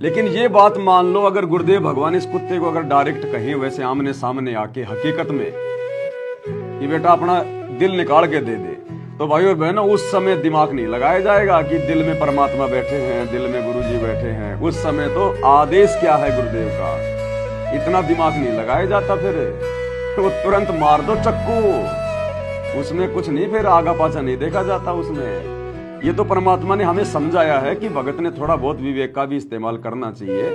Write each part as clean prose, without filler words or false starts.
लेकिन ये बात मान लो, अगर गुरुदेव भगवान इस कुत्ते को अगर डायरेक्ट कहें वैसे आमने सामने आके हकीकत में कि बेटा अपना दिल निकाल के दे दे, तो भाई और बहनों उस समय दिमाग नहीं लगाया जाएगा कि दिल में परमात्मा बैठे हैं, दिल में गुरुजी बैठे हैं। उस समय तो आदेश क्या है गुरुदेव का, इतना दिमाग नहीं लगाया जाता। फिर वो तुरंत मार दो चक्कू, उसमें कुछ नहीं, फिर आगा पाछा नहीं देखा जाता उसमें। ये तो परमात्मा ने हमें समझाया है कि भगत ने थोड़ा बहुत विवेक का भी इस्तेमाल करना चाहिए,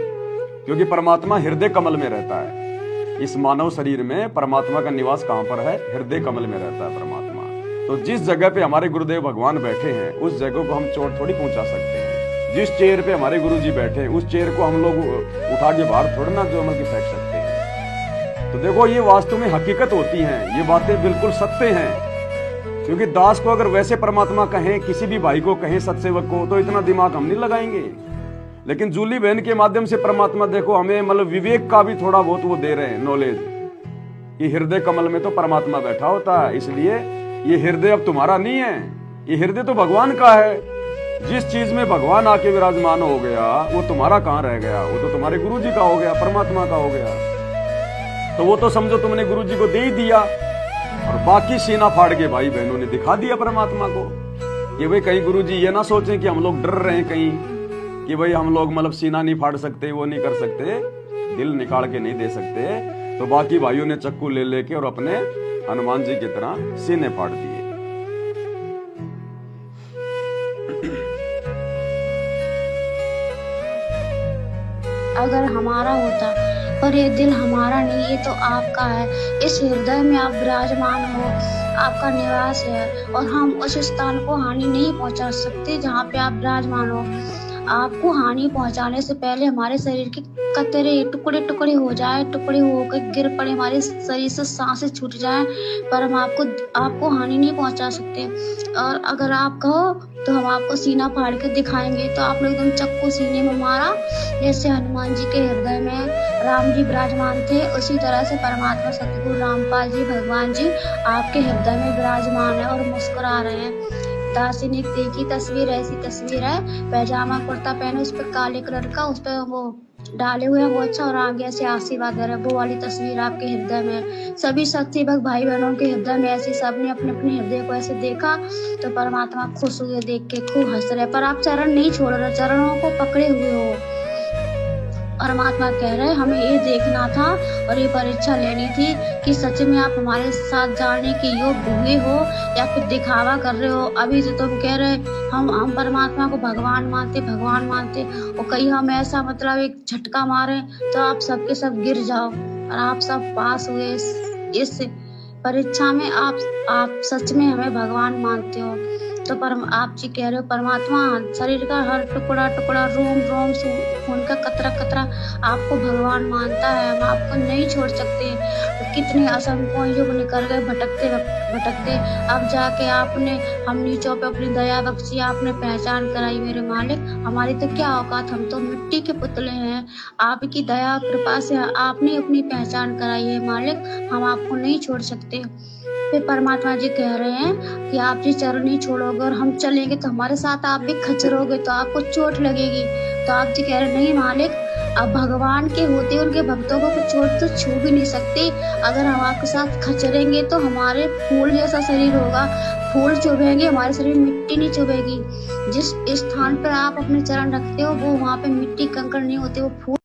क्योंकि परमात्मा हृदय कमल में रहता है। इस मानव शरीर में परमात्मा का निवास कहाँ पर है? हृदय कमल में रहता है परमात्मा। तो जिस जगह पे हमारे गुरुदेव भगवान बैठे हैं उस जगह को हम चोट थोड़ी पहुंचा सकते हैं। जिस चेयर पे हमारे गुरुजी बैठे हैं उस चेयर को हम लोग उठा के बाहर थोड़ी ना जो की फेंक सकते हैं। तो देखो ये वास्तव में हकीकत होती है, ये बातें बिल्कुल सत्य हैं। क्योंकि दास को अगर वैसे परमात्मा कहें, किसी भी भाई को कहें, सत्सेवक को, तो इतना दिमाग हम नहीं लगाएंगे। लेकिन जूली बहन के माध्यम से परमात्मा देखो हमें मतलब विवेक का भी थोड़ा बहुत वो दे रहे हैं नॉलेज, कि हृदय कमल में तो परमात्मा बैठा होता है। इसलिए ये हृदय अब तुम्हारा नहीं है, ये हृदय तो भगवान का है। जिस चीज में भगवान आके विराजमान हो गया वो तुम्हारा कहाँ रह गया? वो तो तुम्हारे गुरु जी का हो गया, परमात्मा का हो गया। तो वो तो समझो तुमने गुरु जी को दे ही दिया, और बाकी सीना फाड़ के भाई बहनों ने दिखा दिया परमात्मा को। कि भाई कहीं गुरु जी ये ना सोचें कि हम लोग डर रहे हैं कहीं, कि भाई हम लोग मतलब सीना नहीं फाड़ सकते, वो नहीं कर सकते, दिल निकाल के नहीं दे सकते। तो बाकी भाइयों ने चक्कू ले लेके और अपने हनुमान जी की तरह सीने फाड़ दिए। अगर हमारा होता, पर ये दिल हमारा नहीं, ये तो आपका है। इस हृदय में आप विराजमान हो, आपका निवास है, और हम उस स्थान को हानि नहीं पहुंचा सकते जहाँ पे आप विराजमान हो। आपको हानि पहुंचाने से पहले हमारे शरीर के कतरे टुकड़े टुकड़े हो जाए, टुकड़े होकर गिर पड़े, हमारे शरीर से सांसें छूट जाएं, पर हम आपको हानि नहीं पहुंचा सकते। और अगर आप कहो तो हम आपको सीना फाड़ के दिखाएंगे। तो आप लोग एकदम चक्कू सीने में मारा, जैसे हनुमान जी के हृदय में राम जी विराजमान थे, उसी तरह से परमात्मा सतगुरु रामपाल जी भगवान जी आपके हृदय में विराजमान है और मुस्कुरा रहे हैं। दासी ने देखी तस्वीर, ऐसी तस्वीर है, पैजामा कुर्ता पहने, उस पर काले कलर का उस पर वो डाले हुए हैं वो अच्छा, और आगे से आशीर्वाद दे रहे हैं, वो वाली तस्वीर आपके हृदय में। सभी सत्सेवक भाई बहनों के हृदय में ऐसे सबने अपने अपने हृदय को ऐसे देखा, तो परमात्मा खुश हुए, देख के खूब हंस रहे। पर आप चरण नहीं छोड़ रहे, चरणों को पकड़े हुए हो। परमात्मा कह रहे हमें ये देखना था और ये परीक्षा लेनी थी कि सच में आप हमारे साथ जाने के योग्य हुए हो या फिर दिखावा कर रहे हो। अभी तो तुम कह रहे हम परमात्मा को भगवान मानते, और कहीं हम ऐसा मतलब एक झटका मारे तो आप सबके सब गिर जाओ, और आप सब पास हुए इस परीक्षा में। आप सच में हमें भगवान मानते हो। तो आप जी कह रहे हो परमात्मा शरीर का हर टुकड़ा टुकड़ा, रोम रोम, खून का कतरा कतरा आपको भगवान मानता है। हम आपको नहीं छोड़ सकते। कितने असंख्यों युग निकल गए भटकते, अब जाके आपने हम नीचों पे अपनी दया बख्शी, आपने पहचान कराई मेरे मालिक। हमारी तो क्या औकात, हम तो मिट्टी के पुतले हैं। आपकी दया कृपा से आपने अपनी पहचान कराई है मालिक, हम आपको नहीं छोड़ सकते। फिर परमात्मा जी कह रहे हैं कि आप जी चरण नहीं छोड़ोगे और हम चलेंगे तो हमारे साथ आप भी खचरोगे, तो आपको चोट लगेगी। तो आप जी कह रहे नहीं मालिक, अब भगवान के होते उनके भक्तों को चोट तो छू भी नहीं सकती। अगर हम आपके साथ खचरेंगे तो हमारे फूल जैसा शरीर होगा, फूल चुभेंगे, हमारे शरीर मिट्टी नहीं चुभेगी। जिस स्थान पर आप अपने चरण रखते हो वो वहाँ पे मिट्टी कंकड़ नहीं होते, वो फूल